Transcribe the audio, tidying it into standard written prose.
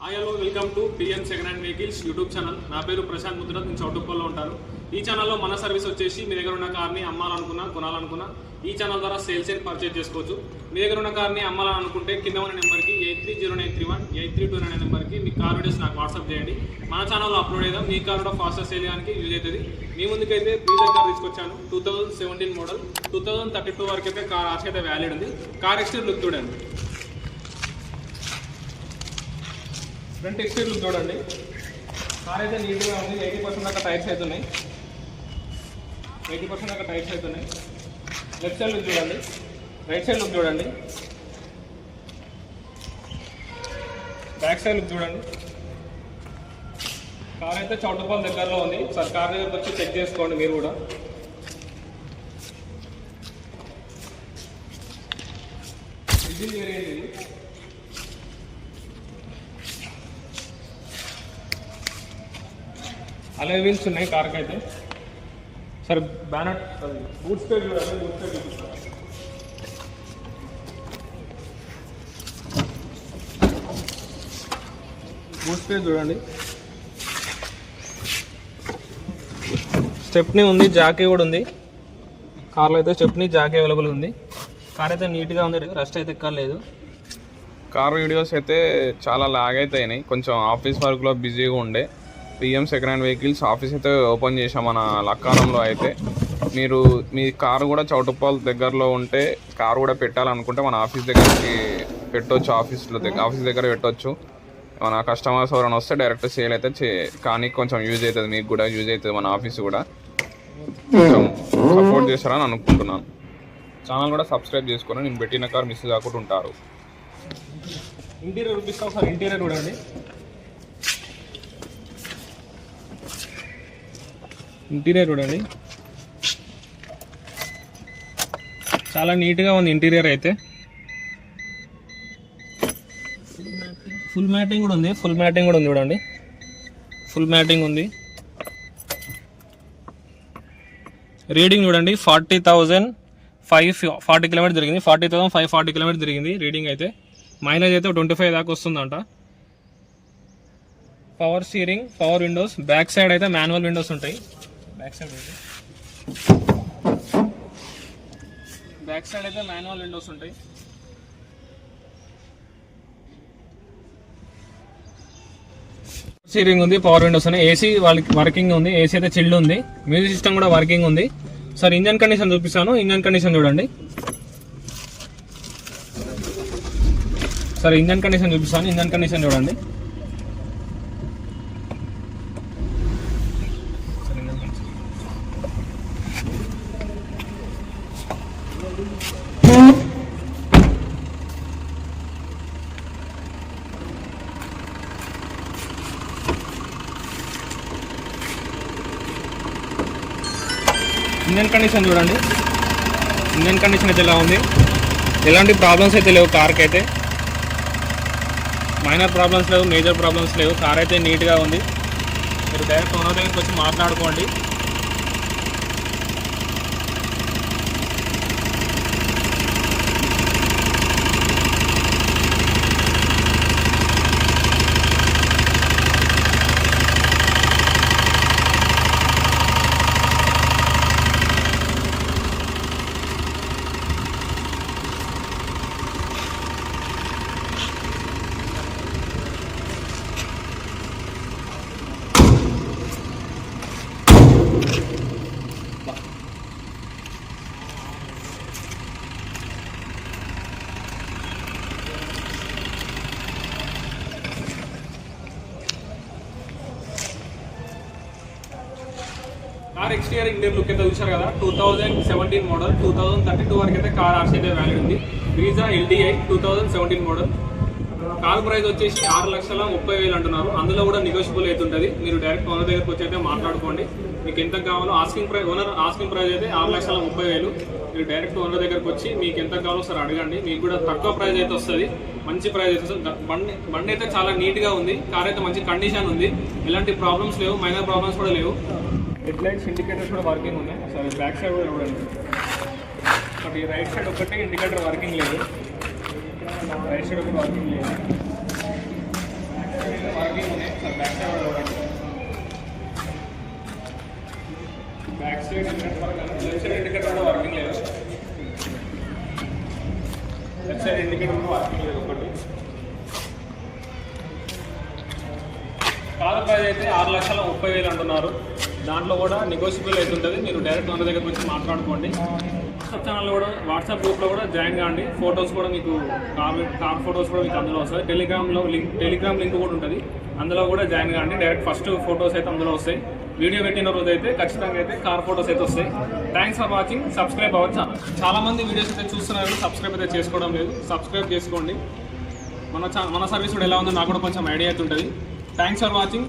Hi hello welcome to PM second hand vehicles YouTube channel. నా పేరు ప్రశాంత్ ముద్రత్. నేను చౌటుప్పల్లో ఉంటాను. ఈ ఛానల్లో మన సర్వీస్ వచ్చేసి మీ దగ్గర ఉన్న కార్ని అమ్మాలనుకున్నా కొనాలనుకున్నా ఈ ఛానల్ ద్వారా సేల్స్ అండ్ పర్చేజ్ చేసుకోవచ్చు. మీ దగ్గర ఉన్న కార్ని అమ్మాలనుకుంటే కింద ఉన్న నెంబర్కి 830931 8329 నెంబర్కి మీ కార్ వీడియోస్ నాకు వాట్సాప్ చేయండి. మన ఛానల్లో అప్లోడ్ చేద్దాం. మీ కార్ కూడా ఫాస్టర్ సేల్ చేయడానికి యూజ్ అవుతుంది. మీ ముందుకైతే బ్రీజర్ కార్ తీసుకొచ్చాను. 2017 మోడల్ 2032 వరకు అయితే కార్ ఆర్సీ అయితే వ్యాలిడ్ ఉంది. కార్ ఎక్స్టీరియర్ లుక్ చూడండి. ఫ్రంట్ ఎక్స్టీరియర్ లుక్ చూడండి. కార్ అయితే నీట్గా ఉంది. 80% దాకా టైర్స్ అవుతున్నాయి. 80% దాకా టైర్స్ అవుతున్నాయి. లెఫ్ట్ సైడ్ లుక్ చూడండి, రైట్ సైడ్ లుక్ చూడండి, బ్యాక్ సైడ్ లుక్ చూడండి. కార్ అయితే చౌటుప్పల్ దగ్గరలో ఉంది. సార్ కార్ దగ్గరకు వచ్చి చెక్ చేసుకోండి మీరు కూడా. ఇంజిన్ వేరియంట్ ఇది. అలై వీల్స్ ఉన్నాయి కార్కి అయితే. సరే బ్యానట్ బూట్ స్పేస్ చూడండి. బూట్ స్పేస్ చూపిస్తాను. బూట్ స్పేస్ చూడండి. స్టెప్నీ ఉంది, జాకీ కూడా ఉంది. కార్లో అయితే స్టెప్నీ జాకీ అవైలబుల్ ఉంది. కార్ అయితే నీట్గా ఉంది, రస్ట్ అయితే ఎక్కర్లేదు. కార్ వీడియోస్ అయితే చాలా లాగ్ అయితే అయినాయి. కొంచెం ఆఫీస్ వర్క్లో బిజీగా ఉండే. PM second hand vehicles office అయితే ఓపెన్ చేసాం మన లక్కారంలో. అయితే మీరు మీ కారు కూడా చౌటుప్పల్ దగ్గరలో ఉంటే కారు కూడా పెట్టాలనుకుంటే మన ఆఫీస్ దగ్గరికి పెట్టవచ్చు. ఆఫీస్ దగ్గర పెట్టవచ్చు. మన కస్టమర్స్ ఎవరైనా వస్తే డైరెక్ట్ సేల్ అయితే కానీ కొంచెం యూజ్ అవుతుంది. మీకు కూడా యూజ్ అవుతుంది. మన ఆఫీస్ కూడా కొంచెం సపోర్ట్ చేస్తారని అనుకుంటున్నాను. ఛానల్ కూడా సబ్స్క్రైబ్ చేసుకొని నేను పెట్టిన కార్ మిస్ కాకుండా ఉంటారు. ఇంటీరియర్ చూపిస్తాం సార్. ఇంటీరియర్ చూడండి. ఇంటీరియర్ చూడండి, చాలా నీట్గా ఉంది ఇంటీరియర్ అయితే. ఫుల్ మ్యాటింగ్ కూడా ఉంది. చూడండి, ఫుల్ మ్యాటింగ్ ఉంది. రీడింగ్ చూడండి, 40,540 కిలోమీటర్ తిరిగింది. 40,540 కిలోమీటర్ తిరిగింది రీడింగ్ అయితే. మైలేజ్ అయితే 25 దాకా వస్తుందంట. Power steering, power Windows. Back side అయితే మాన్యువల్ విండోస్ ఉంటాయి. బ్యాక్ సైడ్ అయితే మాన్యువల్ విండోస్ ఉంటాయి. స్టీరింగ్ ఉంది, పవర్ విండోస్ ఉన్నాయి. ఏసీ వాళ్ళకి వర్కింగ్ ఉంది. ఏసీ అయితే చిల్డ్ ఉంది. మ్యూజిక్ సిస్టమ్ కూడా వర్కింగ్ ఉంది. సార్ ఇంజన్ కండిషన్ చూపిస్తాను. ఇంజన్ కండిషన్ చూడండి. సార్ ఇంజన్ కండిషన్ చూడండి. ఇంజన్ కండిషన్ అయితే ఎలా ఉంది? ఎలాంటి ప్రాబ్లమ్స్ అయితే లేవు కార్కి అయితే. మైనర్ ప్రాబ్లమ్స్ లేవు, మేజర్ ప్రాబ్లమ్స్ లేవు. కార్ అయితే నీట్గా ఉంది. మీరు డైరెక్ట్ ఓనర్ దగ్గరికి వచ్చి మాట్లాడుకోండి. కార్ ఎక్స్టీరియర్ ఇంటీరియర్ లుక్ అయితే చూసారు కదా. 2017 మోడల్ 2032 వరకు అయితే కార్ ఆర్సీ అయితే వ్యాలిడ్ ఉంది. Brezza LDI 2017 model. Car price వచ్చేసి 6,30,000 అంటున్నారు. అందులో కూడా నెగోషియబుల్ అయితే ఉంటుంది. మీరు డైరెక్ట్ ఓనర్ దగ్గరకు వచ్చి అయితే మాట్లాడుకోండి. మీకు ఎంత కావాలో ఓనర్ ఆస్కింగ్ ప్రైస్ అయితే 6,30,000. మీరు డైరెక్ట్ ఓనర్ దగ్గరకు వచ్చి మీకు ఎంత కావాలో సార్ అడగండి. మీకు కూడా తక్కువ ప్రైస్ అయితే వస్తుంది. మంచి ప్రైస్ అయితే వస్తుంది. బండి అయితే చాలా నీట్గా ఉంది. కార్ అయితే మంచి కండిషన్ ఉంది. ఎలాంటి ప్రాబ్లమ్స్ లేవు, మైనర్ ప్రాబ్లమ్స్ కూడా లేవు. హెడ్ లైట్స్, ఇండికేటర్స్ కూడా వర్కింగ్ ఉన్నాయి. సరే బ్యాక్ సైడ్ కూడా చూడండి. ఒకటి రైట్ సైడ్ ఒకటి ఇండికేటర్ వర్కింగ్ లేదు. రైట్ సైడ్ ఒకటి వర్కింగ్ లేదు. వర్కింగ్ ఉన్నాయి. సార్ బ్యాక్ సైడ్ కూడా చూడండి. Back side left side indicator కూడా వర్కింగ్ లేదు. లెఫ్ట్ సైడ్ ఇండికేటర్ కూడా వర్కింగ్ లేదు ఒకటి. కార్ ప్రైస్ అయితే 6,30,000 అంటున్నారు. దాంట్లో కూడా నెగోషియబుల్ అయితే ఉంటుంది. మీరు డైరెక్ట్ మన దగ్గర వచ్చి మాట్లాడుకోండి. వాట్సాప్ ఛానల్లో కూడా వాట్సాప్ గ్రూప్లో కూడా జాయిన్ కాండి. ఫొటోస్ కూడా మీకు కార్ ఫొటోస్ కూడా మీకు అందులో వస్తాయి. టెలిగ్రామ్ లింక్ కూడా ఉంటుంది. అందులో కూడా జాయిన్ కాండి. డైరెక్ట్ ఫస్ట్ ఫొటోస్ అయితే అందులో వస్తాయి. వీడియో పెట్టిన రోజు అయితే ఖచ్చితంగా అయితే కార్ ఫొటోస్ అయితే వస్తాయి. Thanks for watching. సబ్స్క్రైబ్ అవ్వచ్చు. చాలా మంది వీడియోస్ అయితే చూస్తున్నారు, సబ్స్క్రైబ్ అయితే చేసుకోవడం లేదు. సబ్స్క్రైబ్ చేసుకోండి. మన సర్వీస్ కూడా ఎలా ఉందో నాకు కూడా కొంచెం ఐడియా అయితే ఉంటుంది. Thanks for watching.